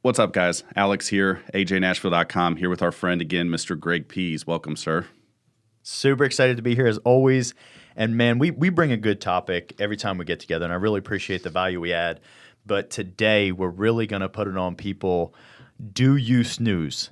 What's up, guys? Alex here, ajnashville.com, here with our friend again, Mr. Greg Pease. Welcome, sir. Super excited to be here as always. And man, we bring a good topic every time we get together, and I really appreciate the value we add. But today, we're really going to put it on people. Do you snooze?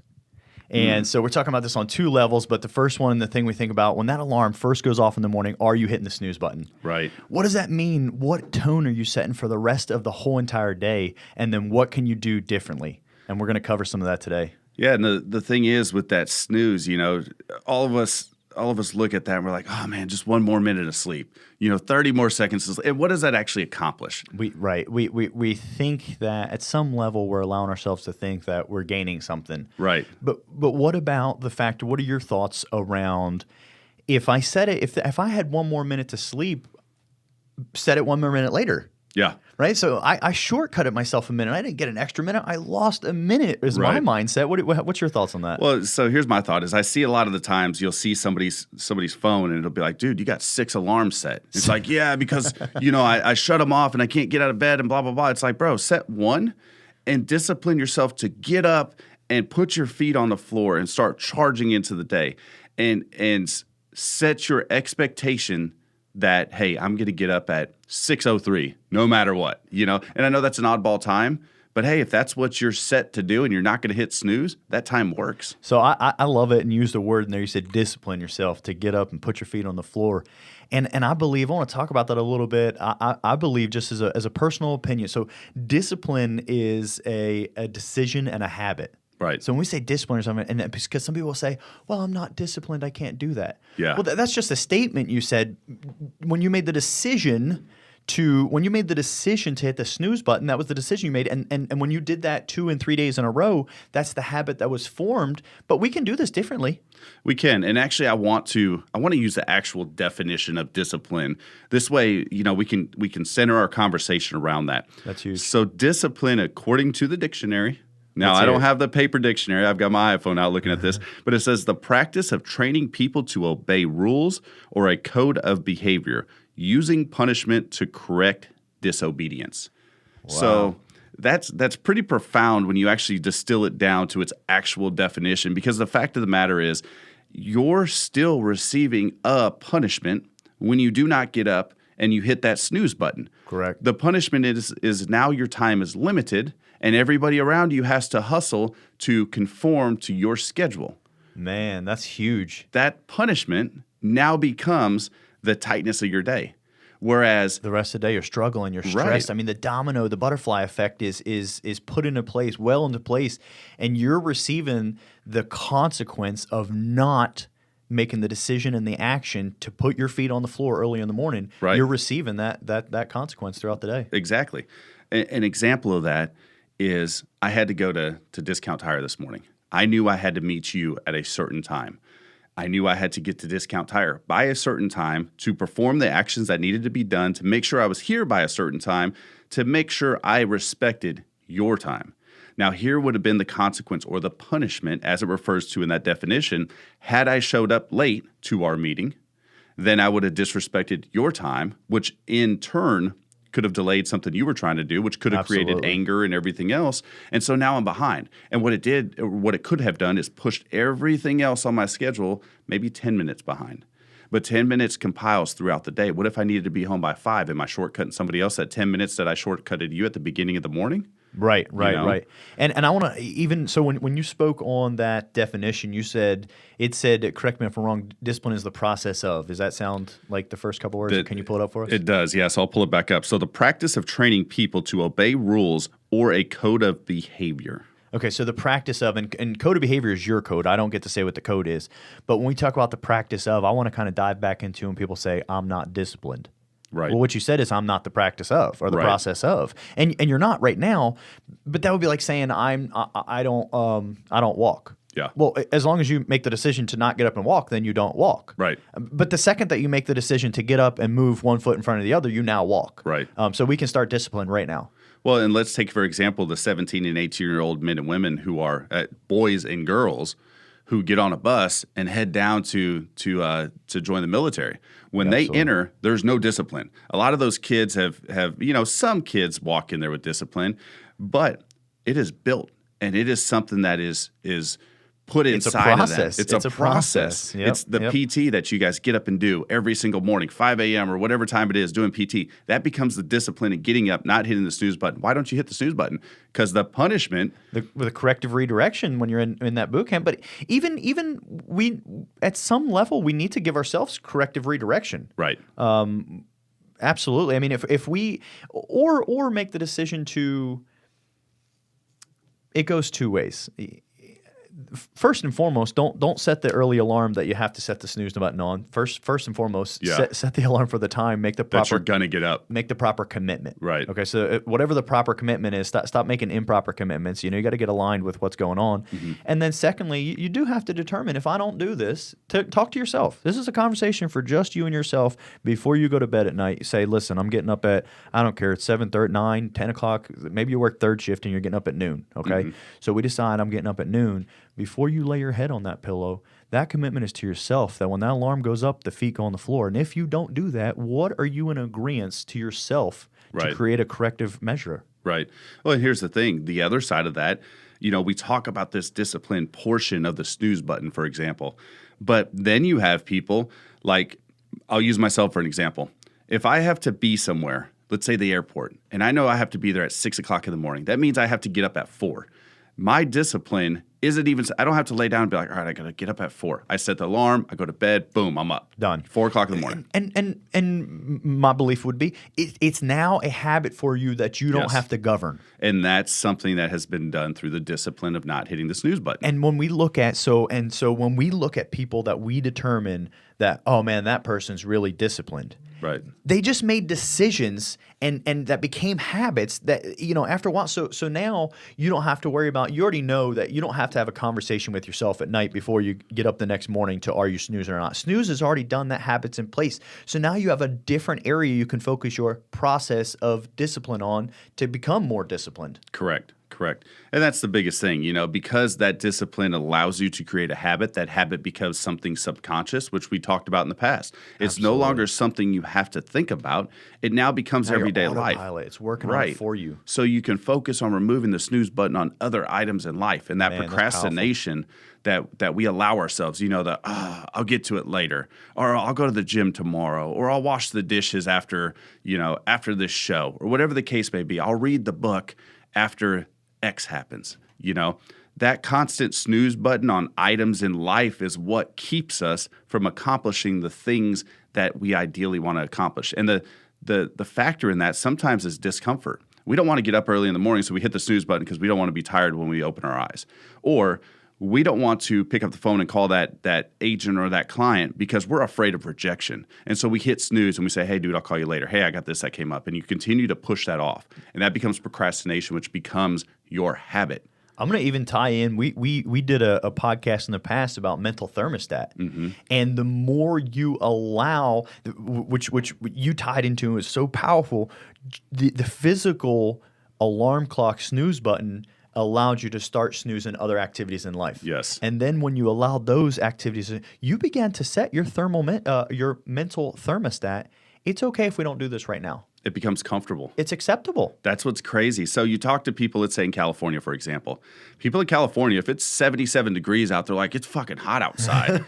And so we're talking about this on two levels, but the first one, the thing we think about, when that alarm first goes off in the morning, are you hitting the snooze button? Right. What does that mean? What tone are you setting for the rest of the whole entire day? And then what can you do differently? And we're going to cover some of that today. Yeah, and the thing is with that snooze, all of us look at that and we're like, oh man, just one more minute of sleep. 30 more seconds of sleep. And what does that actually accomplish? We think that at some level we're allowing ourselves to think that we're gaining something. Right. But what about the fact, what are your thoughts around if I said it, if I had one more minute to sleep, set it one more minute later? Yeah. Right? So I shortcutted myself a minute. I didn't get an extra minute. I lost a minute is Right. my mindset. What's your thoughts on that? Well, so here's my thought is I see a lot of the times you'll see somebody's phone and it'll be like, dude, you got 6 alarms set. It's like, yeah, because, I shut them off and I can't get out of bed and blah, blah, blah. It's like, bro, set one and discipline yourself to get up and put your feet on the floor and start charging into the day and set your expectation that, hey, I'm going to get up at 6:03 no matter what, And I know that's an oddball time, but hey, if that's what you're set to do and you're not going to hit snooze, that time works. So I love it and use the word in there. You said discipline yourself to get up and put your feet on the floor. And I believe, I want to talk about that a little bit. I believe just as a personal opinion. So discipline is a decision and a habit. Right. So when we say discipline or something, and because some people will say, well, I'm not disciplined, I can't do that. Yeah. Well, that's just a statement you said when you made the decision to hit the snooze button. That was the decision you made. And when you did that 2 and 3 days in a row, that's the habit that was formed. But we can do this differently. We can. And actually I want to use the actual definition of discipline. This way, we can center our conversation around that. That's huge. So discipline, according to the dictionary. Now, Let's I hear don't it. have the paper dictionary. I've got my iPhone out looking at this. But it says the practice of training people to obey rules or a code of behavior using punishment to correct disobedience. Wow. So that's pretty profound when you actually distill it down to its actual definition, because the fact of the matter is you're still receiving a punishment when you do not get up and you hit that snooze button. Correct. The punishment is now your time is limited and everybody around you has to hustle to conform to your schedule. Man, that's huge. That punishment now becomes the tightness of your day. Whereas The rest of the day you're struggling, you're stressed. Right. I mean, the butterfly effect is put into place, well into place, and you're receiving the consequence of not making the decision and the action to put your feet on the floor early in the morning. Right. You're receiving that consequence throughout the day. Exactly. An example of that is I had to go to Discount Tire this morning. I knew I had to meet you at a certain time. I knew I had to get to Discount Tire by a certain time to perform the actions that needed to be done, to make sure I was here by a certain time, to make sure I respected your time. Now, here would have been the consequence or the punishment, as it refers to in that definition. Had I showed up late to our meeting, then I would have disrespected your time, which in turn could have delayed something you were trying to do, which could have created Absolutely. anger and everything else. And so now I'm behind. And what it could have done is pushed everything else on my schedule maybe 10 minutes behind. But 10 minutes compiles throughout the day. What if I needed to be home by 5? Am I shortcutting somebody else that 10 minutes that I shortcutted you at the beginning of the morning? Right. know? And I want to even so when you spoke on that definition, you said correct me if I'm wrong, discipline is the process of. Does that sound like the first couple words? Can you pull it up for us? It does, yes. I'll pull it back up. So the practice of training people to obey rules or a code of behavior. Okay, so the practice of, and code of behavior is your code. I don't get to say what the code is. But when we talk about the practice of, I want to kind of dive back into when people say, I'm not disciplined. Right. Well, what you said is I'm not the practice of or the Right. process of. And you're not right now, but that would be like saying I don't walk. Yeah. Well, as long as you make the decision to not get up and walk, then you don't walk. Right. But the second that you make the decision to get up and move one foot in front of the other, you now walk. Right. So we can start discipline right now. Well, and let's take, for example, the 17 and 18-year-old men and women who are boys and girls who get on a bus and head down to join the military. When Absolutely. they enter, there's no discipline. A lot of those kids have some kids walk in there with discipline, but it is built and it is something that is put It's a inside of process. that. It's a process. Yep, It's the PT that you guys get up and do every single morning, 5 a.m. or whatever time it is, doing PT. That becomes the discipline of getting up, not hitting the snooze button. Why don't you hit the snooze button? Because the punishment, with a corrective redirection when you're in that boot camp. But even we at some level we need to give ourselves corrective redirection. right? Absolutely. I mean, if we or make the decision to, it goes two ways. First and foremost, don't set the early alarm that you have to set the snooze button on. First and foremost, set the alarm for the time. Make the proper That you're gonna get up. Make the proper commitment. Right. Okay. So whatever the proper commitment is, stop making improper commitments. You got to get aligned with what's going on. Mm-hmm. And then secondly, you do have to determine, if I don't do this, talk to yourself. This is a conversation for just you and yourself before you go to bed at night. You say, listen, I'm getting up at, I don't care, it's 7:30, 9, 10 o'clock. Maybe you work third shift and you're getting up at noon. Okay. Mm-hmm. So we decide I'm getting up at noon. Before you lay your head on that pillow, that commitment is to yourself, that when that alarm goes up, the feet go on the floor. And if you don't do that, what are you in agreement to yourself to Right. create a corrective measure? Right. Well, and here's the thing. The other side of that, we talk about this discipline portion of the snooze button, for example. But then you have people like, I'll use myself for an example. If I have to be somewhere, let's say the airport, and I know I have to be there at 6 o'clock in the morning, that means I have to get up at 4. My discipline isn't even, I don't have to lay down and be like, all right, I got to get up at 4. I set the alarm, I go to bed, boom, I'm up. Done. 4 o'clock in the morning. And my belief would be it's now a habit for you that you don't Yes. have to govern. And that's something that has been done through the discipline of not hitting the snooze button. And when we look at when we look at people that we determine that, oh man, that person's really disciplined. Right. They just made decisions and that became habits that, after a while. So now you don't have to worry about, you already know that you don't have to have a conversation with yourself at night before you get up the next morning to, are you snoozing or not? Snooze has already done that, habits in place. So now you have a different area you can focus your process of discipline on to become more disciplined. Correct. And that's the biggest thing, because that discipline allows you to create a habit, that habit becomes something subconscious, which we talked about in the past. It's no longer something you have to think about. It now becomes Now you're everyday life. autopilot. It's working on it for you. So you can focus on removing the snooze button on other items in life. And that Man, that's procrastination that we allow ourselves, I'll get to it later, or I'll go to the gym tomorrow, or I'll wash the dishes after this show, or whatever the case may be. I'll read the book after X happens. That constant snooze button on items in life is what keeps us from accomplishing the things that we ideally want to accomplish. And the factor in that sometimes is discomfort. We don't want to get up early in the morning, so we hit the snooze button because we don't want to be tired when we open our eyes. Or we don't want to pick up the phone and call that agent or that client because we're afraid of rejection. And so we hit snooze and we say, hey, dude, I'll call you later. Hey, I got this that came up. And you continue to push that off. And that becomes procrastination, which becomes your habit. I'm going to even tie in. We did a podcast in the past about mental thermostat, and the more you allow, which you tied into, is so powerful. The physical alarm clock snooze button allowed you to start snoozing other activities in life. Yes. And then when you allowed those activities, you began to set your your mental thermostat. It's okay if we don't do this right now. It becomes comfortable. It's acceptable. That's what's crazy. So you talk to people, let's say in California, for example. People in California, if it's 77 degrees out, they're like, it's fucking hot outside.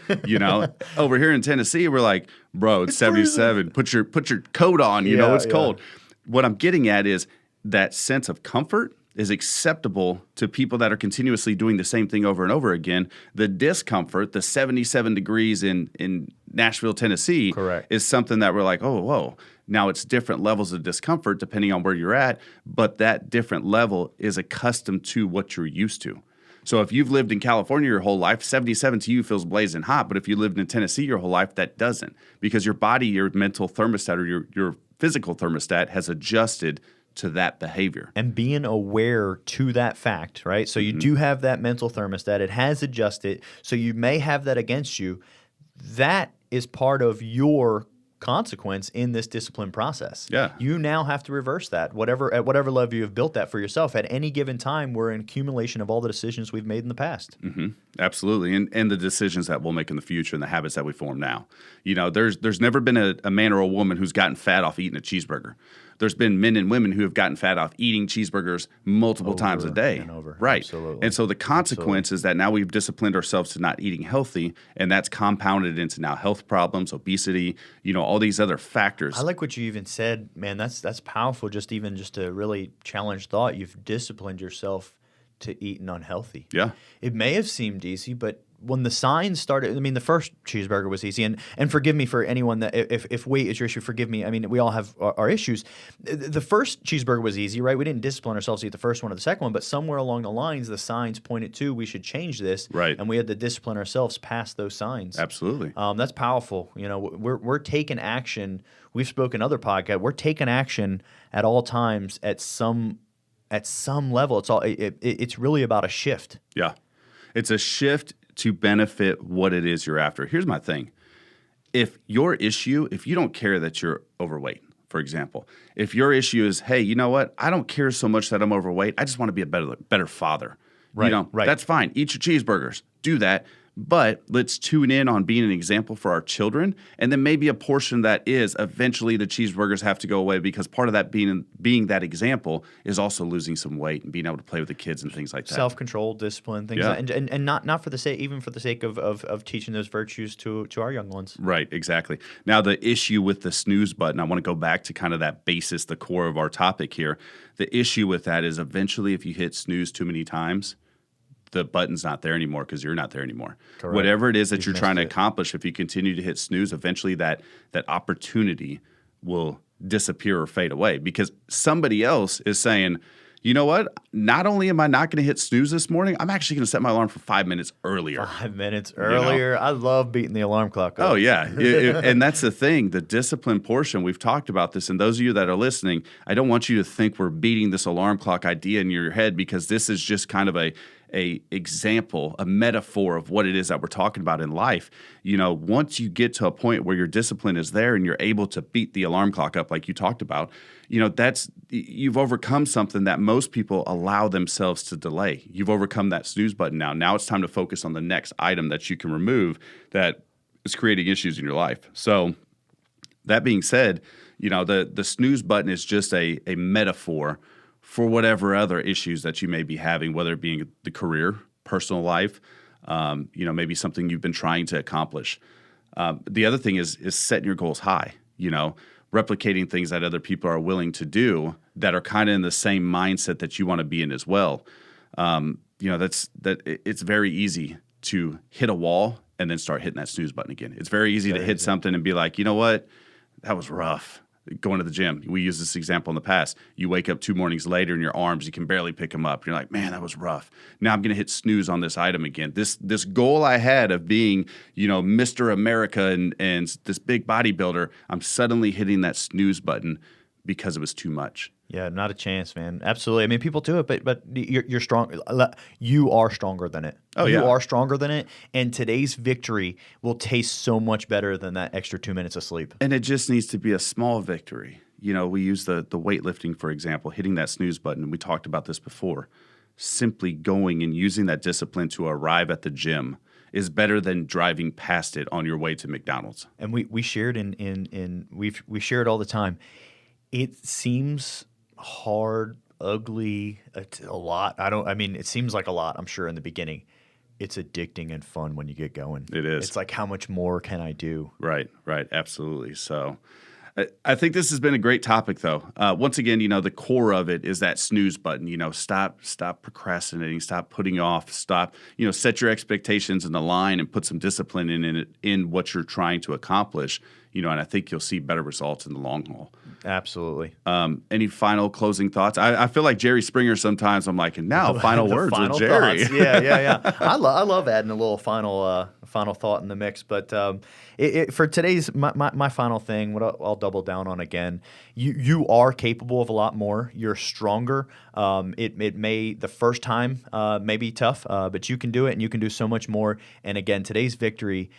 Over here in Tennessee, we're like, bro, it's 77. Put your coat on. It's cold. What I'm getting at is that sense of comfort is acceptable to people that are continuously doing the same thing over and over again. The discomfort, the 77 degrees in Nashville, Tennessee, Correct. is something that we're like, oh, whoa. Now it's different levels of discomfort depending on where you're at, but that different level is accustomed to what you're used to. So if you've lived in California your whole life, 77 to you feels blazing hot, but if you lived in Tennessee your whole life, that doesn't, because your body, your mental thermostat, or your physical thermostat has adjusted to that behavior. And being aware to that fact, right? So you do have that mental thermostat. It has adjusted. So you may have that against you. That is part of your consequence in this discipline process. Yeah. You now have to reverse that. At whatever level you have built that for yourself. At any given time, we're an accumulation of all the decisions we've made in the past. Mm-hmm. Absolutely. And the decisions that we'll make in the future and the habits that we form now. There's never been a man or a woman who's gotten fat off eating a cheeseburger. there's been men and women who have gotten fat off eating cheeseburgers multiple times a day. And over. Right. Absolutely. And so the consequence is that now we've disciplined ourselves to not eating healthy, and that's compounded into now health problems, obesity, all these other factors. I like what you even said, man. That's powerful. Just to really challenge thought. You've disciplined yourself to eating unhealthy. Yeah. It may have seemed easy, but when the signs started, I mean, the first cheeseburger was easy, and forgive me for anyone that if weight is your issue, forgive me. I mean, we all have our issues. The first cheeseburger was easy, right? We didn't discipline ourselves to eat the first one or the second one, but somewhere along the lines, the signs pointed to we should change this, right? And we had to discipline ourselves past those signs. Absolutely, that's powerful. We're taking action. We've spoken other podcasts. We're taking action at all times at some level. It's really about a shift. Yeah, it's a shift to benefit what it is you're after. Here's my thing. If your issue, if you don't care that you're overweight, for example, if your issue is, hey, you know what? I don't care so much that I'm overweight. I just want to be a better father. Right, right. That's fine. Eat your cheeseburgers. Do that. But let's tune in on being an example for our children. And then maybe a portion that is eventually the cheeseburgers have to go away, because part of that being that example is also losing some weight and being able to play with the kids and things like that. Self-control, discipline, things like that. And not for the sake, even for the sake of teaching those virtues to our young ones. Right, exactly. Now, the issue with the snooze button, I want to go back to kind of that basis, the core of our topic here. The issue with that is eventually if you hit snooze too many times, the button's not there anymore because you're not there anymore. Correct. Whatever it is that you're trying to accomplish, if you continue to hit snooze, eventually that opportunity will disappear or fade away, because somebody else is saying, you know what? Not only am I not going to hit snooze this morning, I'm actually going to set my alarm for 5 minutes earlier. 5 minutes earlier. I love beating the alarm clock up. Oh, yeah. And that's the thing, the discipline portion. We've talked about this. And those of you that are listening, I don't want you to think we're beating this alarm clock idea in your head, because this is just kind of a example, a metaphor of what it is that we're talking about in life. Once you get to a point where your discipline is there and you're able to beat the alarm clock up like you talked about, you've overcome something that most people allow themselves to delay. You've overcome that snooze button now. Now it's time to focus on the next item that you can remove that is creating issues in your life. So that being said, the snooze button is just a metaphor for whatever other issues that you may be having, whether it be the career, personal life, maybe something you've been trying to accomplish. The other thing is setting your goals high, replicating things that other people are willing to do that are kind of in the same mindset that you want to be in as well. It's very easy to hit a wall and then start hitting that snooze button again. It's very easy to hit something and be like, you know what, that was rough. Going to the gym. We used this example in the past. You wake up 2 mornings later and your arms, you can barely pick them up. You're like, man, that was rough. Now I'm going to hit snooze on this item again. This goal I had of being, Mr. America and this big bodybuilder, I'm suddenly hitting that snooze button because it was too much. Yeah, not a chance, man. Absolutely. I mean, people do it, but you're strong. You are stronger than it. Oh, yeah. You are stronger than it, and today's victory will taste so much better than that extra 2 minutes of sleep. And it just needs to be a small victory. We use the weightlifting, for example, hitting that snooze button, and we talked about this before. Simply going and using that discipline to arrive at the gym is better than driving past it on your way to McDonald's. And we shared we share it all the time. It seems hard, ugly, a lot. It seems like a lot, I'm sure, in the beginning. It's addicting and fun when you get going. It is. It's like, how much more can I do? Right, absolutely. So I think this has been a great topic, though. Once again, the core of it is that snooze button. Stop procrastinating, stop putting off, set your expectations in the line and put some discipline in what you're trying to accomplish. And I think you'll see better results in the long haul. Absolutely. Any final closing thoughts? I feel like Jerry Springer sometimes. I'm like, and now final words with Jerry. Thoughts. Yeah. I love adding a little final thought in the mix. But for today's my final thing, what I'll double down on again, you are capable of a lot more. You're stronger. It may the first time may be tough, but you can do it, and you can do so much more. And again, today's victory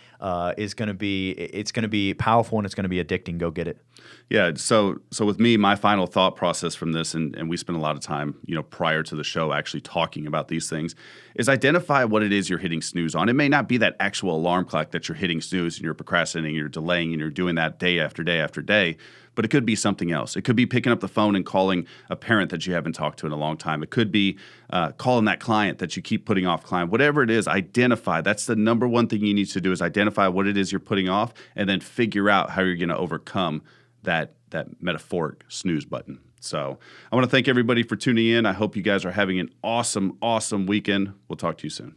is going to be powerful, and it's going to be addicting. Go get it. Yeah. So with me, my final thought process from this, and we spent a lot of time, prior to the show actually talking about these things, is identify what it is you're hitting snooze on. It may not be that actual alarm clock that you're hitting snooze and you're procrastinating, you're delaying, and you're doing that day after day after day. but it could be something else. It could be picking up the phone and calling a parent that you haven't talked to in a long time. It could be calling that client that you keep putting off. Whatever it is, identify. That's the number one thing you need to do, is identify what it is you're putting off, and then figure out how you're going to overcome that metaphoric snooze button. So I want to thank everybody for tuning in. I hope you guys are having an awesome, awesome weekend. We'll talk to you soon.